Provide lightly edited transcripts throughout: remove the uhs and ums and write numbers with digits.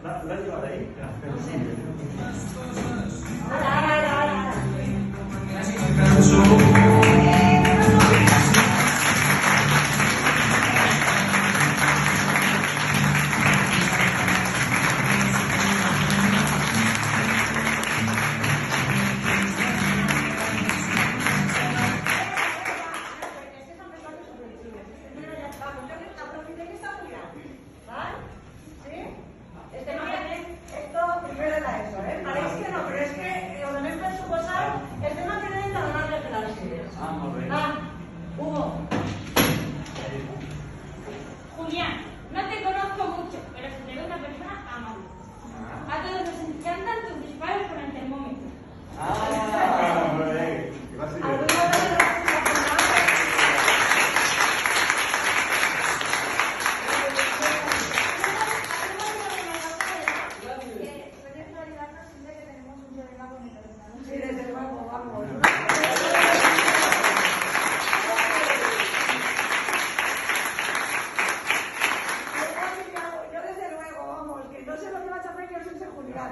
¿La llevar ahí? Julián, no te conozco mucho, pero se te ve una persona amable. A todos nos encantan tus disparos con el termómetro. Sí, desde luego, vamos. Yo desde luego, vamos, que no sé lo que vas a hacer, que os soy Julián.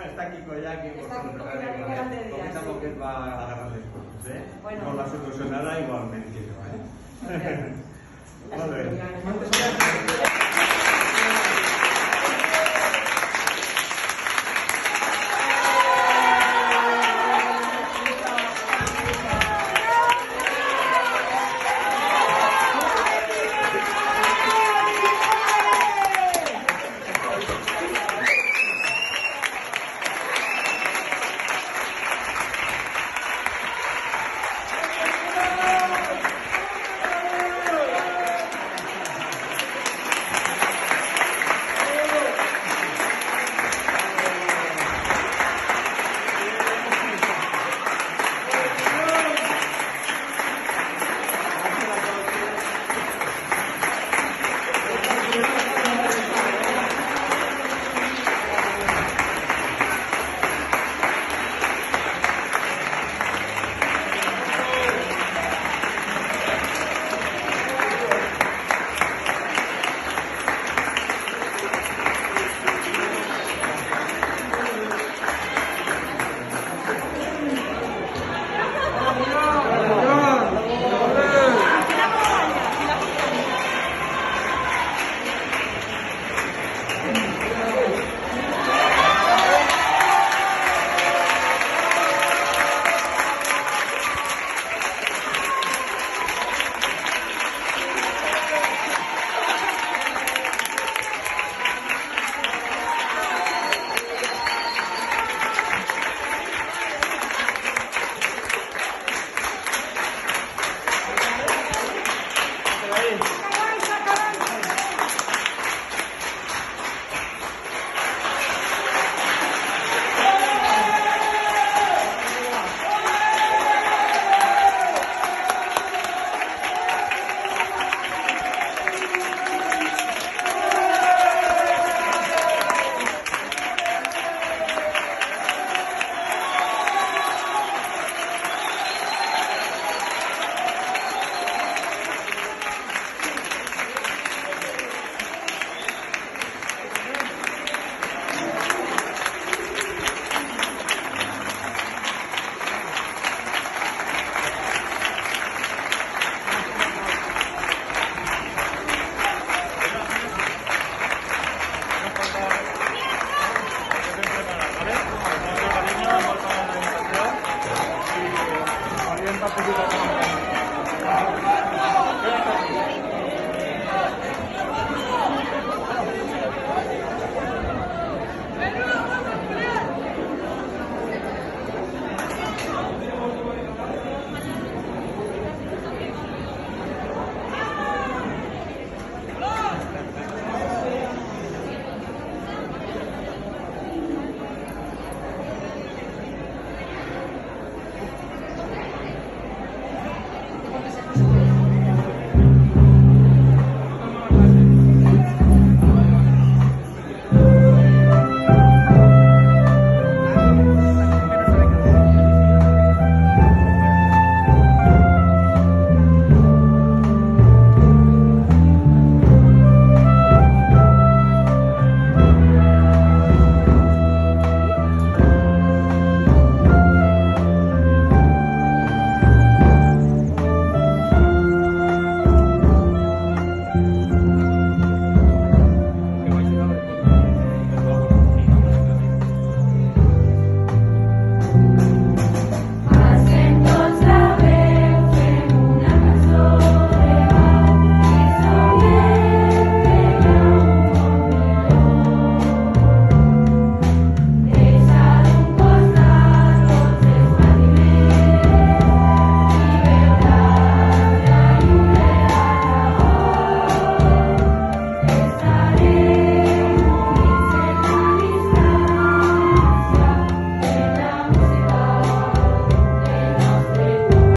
Está Kiko ya, que Está Kiko ya, que grande día, poquito a sí. poquito va a agarrar les cosas, Bueno. No la solucionarà igualment que jo, La Molt bé. solucionarem.